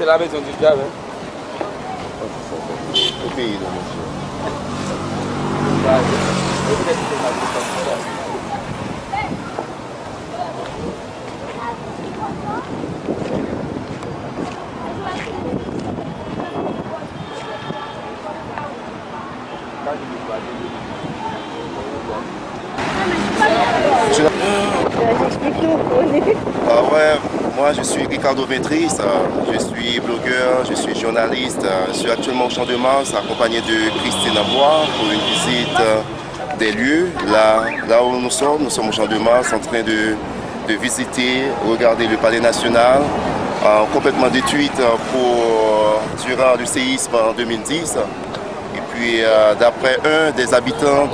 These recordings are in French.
c'est la maison du diable. Au pays de monsieur. Ah ouais, moi je suis Ricardo Ventris, je suis blogueur, je suis journaliste, je suis actuellement au Champ de Mars accompagné de Christine Abois pour une visite des lieux. Là où nous sommes au Champ de Mars en train de visiter, regarder le Palais National, complètement détruit durant le séisme en 2010. Et puis d'après un des habitants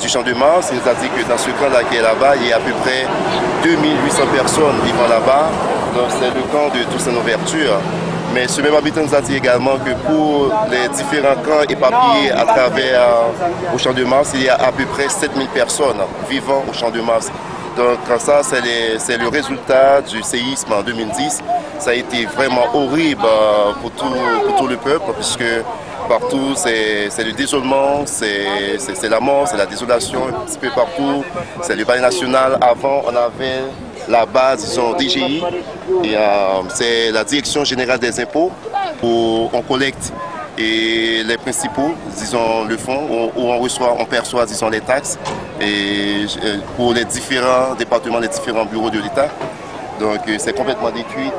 du Champ de Mars, il nous a dit que dans ce camp-là qui est là-bas, il y a à peu près 2800 personnes vivant là-bas. Donc c'est le camp de Toussaint Louverture. Mais ce même habitant nous a dit également que pour les différents camps éparpillés à travers au Champ de Mars, il y a à peu près 7000 personnes vivant au Champ de Mars. Donc ça, c'est le résultat du séisme en 2010. Ça a été vraiment horrible pour tout le peuple, puisque partout, c'est le désolement, c'est la mort, c'est la désolation, un petit peu partout. C'est le Palais National. Avant, on avait la base, disons, DGI, et c'est la Direction Générale des Impôts, où on collecte et les principaux, disons, le fonds, où on perçoit, disons, les taxes, et pour les différents départements, les différents bureaux de l'État. Donc c'est complètement détruit,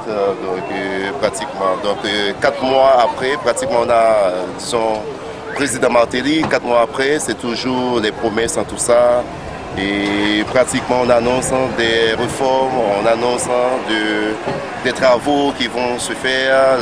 pratiquement. Donc 4 mois après, pratiquement on a, disons, président Martelly, 4 mois après, c'est toujours les promesses en tout ça. Et pratiquement on annonce des réformes, on annonce des travaux qui vont se faire,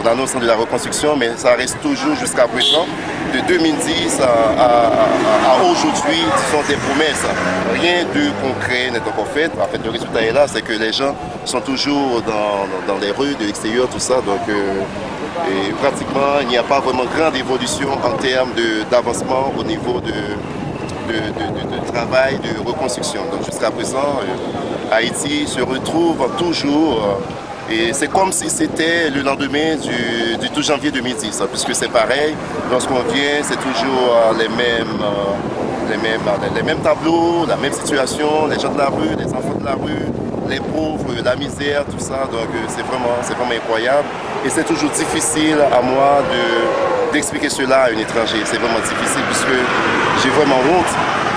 on annonce de la reconstruction, mais ça reste toujours jusqu'à présent. De 2010 à aujourd'hui, ce sont des promesses. Rien de concret n'est encore fait. En fait, le résultat est là, c'est que les gens sont toujours dans les rues de l'extérieur, tout ça. Donc, et pratiquement, il n'y a pas vraiment grande évolution en termes d'avancement au niveau de travail, de reconstruction. Donc jusqu'à présent, Haïti se retrouve toujours, et c'est comme si c'était le lendemain du 12 janvier 2010, puisque c'est pareil, lorsqu'on vient, c'est toujours les mêmes tableaux, la même situation, les gens de la rue, les enfants de la rue, les pauvres, la misère, tout ça. Donc c'est vraiment incroyable. Et c'est toujours difficile à moi d'expliquer cela à un étranger. C'est vraiment difficile puisque j'ai vraiment honte.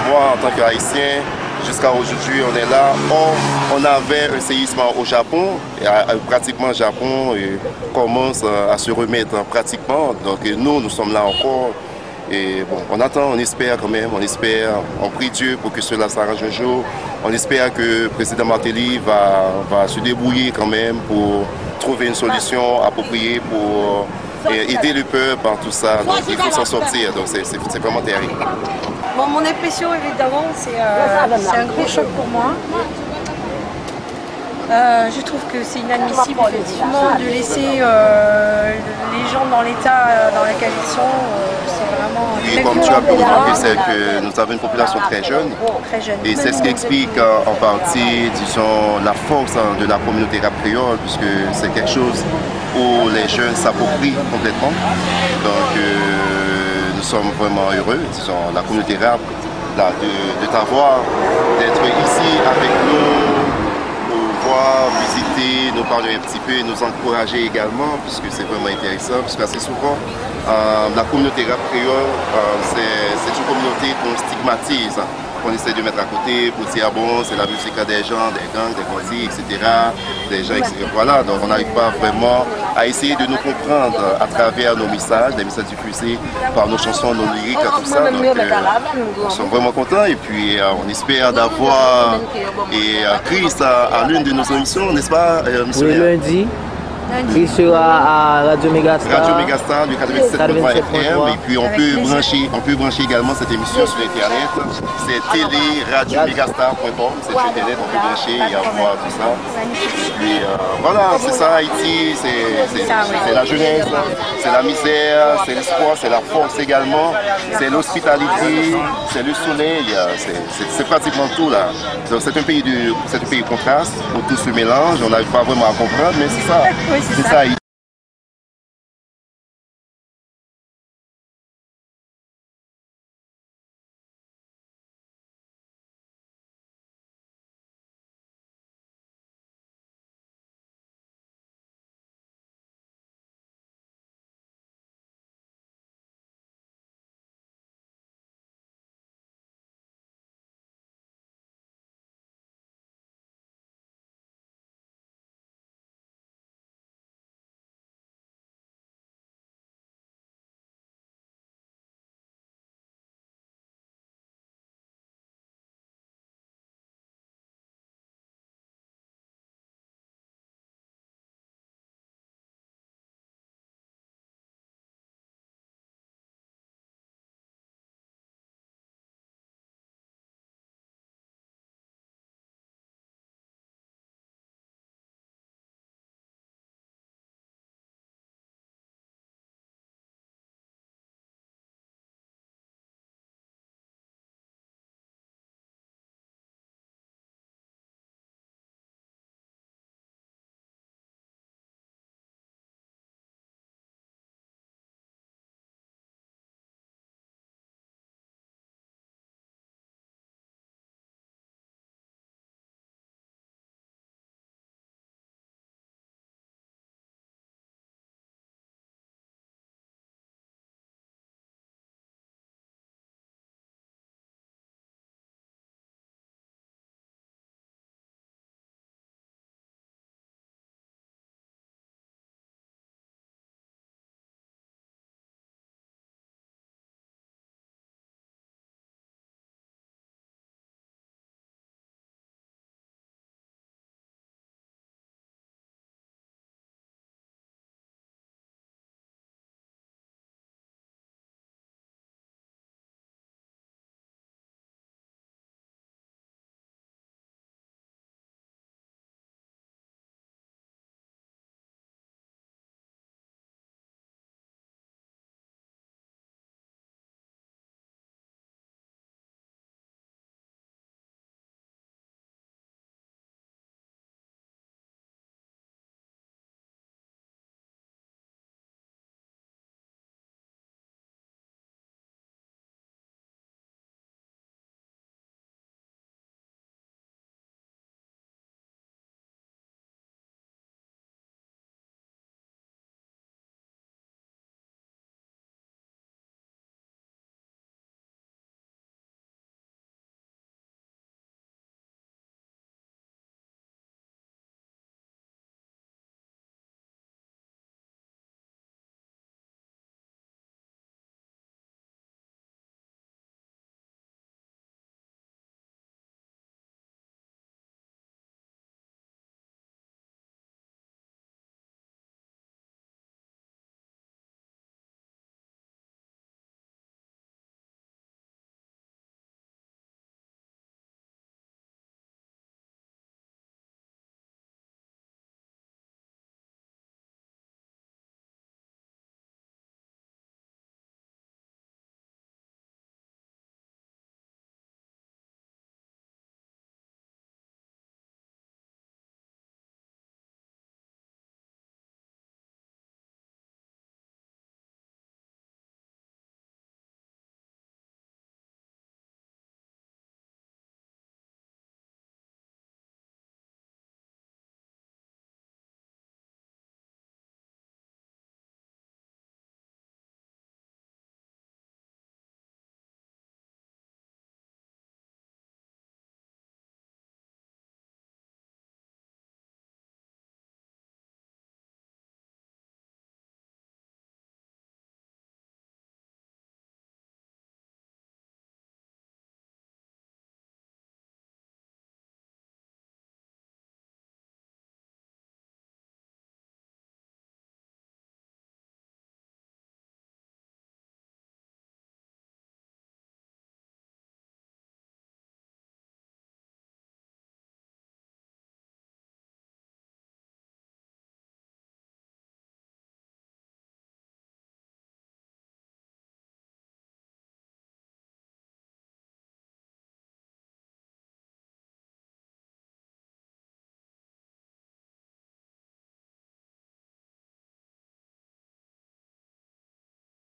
Moi, en tant qu'Haïtien, jusqu'à aujourd'hui, on est là. On avait un séisme au Japon. Et pratiquement, le Japon commence à se remettre pratiquement. Donc nous sommes là encore. Et bon, on attend, on espère quand même, on prie Dieu pour que cela s'arrange un jour. On espère que le président Martelly va se débrouiller quand même pour trouver une solution appropriée pour aider le peuple en tout ça. Donc il faut s'en sortir, donc c'est vraiment terrible. Bon, mon impression évidemment, c'est un gros choc pour moi. Je trouve que c'est inadmissible effectivement de laisser les gens dans l'état dans lequel ils sont. C'est vraiment oui, comme tu as pu remarquer, c'est que nous avons une population très jeune. Et c'est ce qui explique en partie, disons, la force de la communauté rap créole, puisque c'est quelque chose où les jeunes s'approprient complètement. Donc nous sommes vraiment heureux, disons, la communauté rap, de t'avoir, d'être ici avec nous, visiter, nous parler un petit peu, nous encourager également, puisque c'est vraiment intéressant, parce qu'assez souvent, la communauté rap créole, c'est une communauté qu'on stigmatise, qu'on essaie de mettre à côté pour dire, ah bon, c'est la musique des gens, des gangs, des bandits, etc., des gens, etc. Voilà, donc on n'arrive pas vraiment à essayer de nous comprendre à travers nos messages, des messages diffusés par nos chansons, nos lyriques, tout ça. Donc, nous sommes vraiment contents et puis on espère d'avoir Christ à l'une de nos émissions, n'est-ce pas, monsieur? Oui, lundi. Il sera à Radio Megastar. Radio Megastar, du 87.3 FM. Et puis on peut brancher également cette émission sur Internet. C'est télé-radio-megastar.com. C'est sur Internet, on peut brancher et voir tout ça. Et puis voilà, c'est ça Haïti, c'est la jeunesse, c'est la misère, c'est l'espoir, c'est la force également, c'est l'hospitalité, c'est le soleil, c'est pratiquement tout là. Donc c'est un pays de contraste où tout se mélange, on n'arrive pas vraiment à comprendre, mais c'est ça. Oui, c'est ça.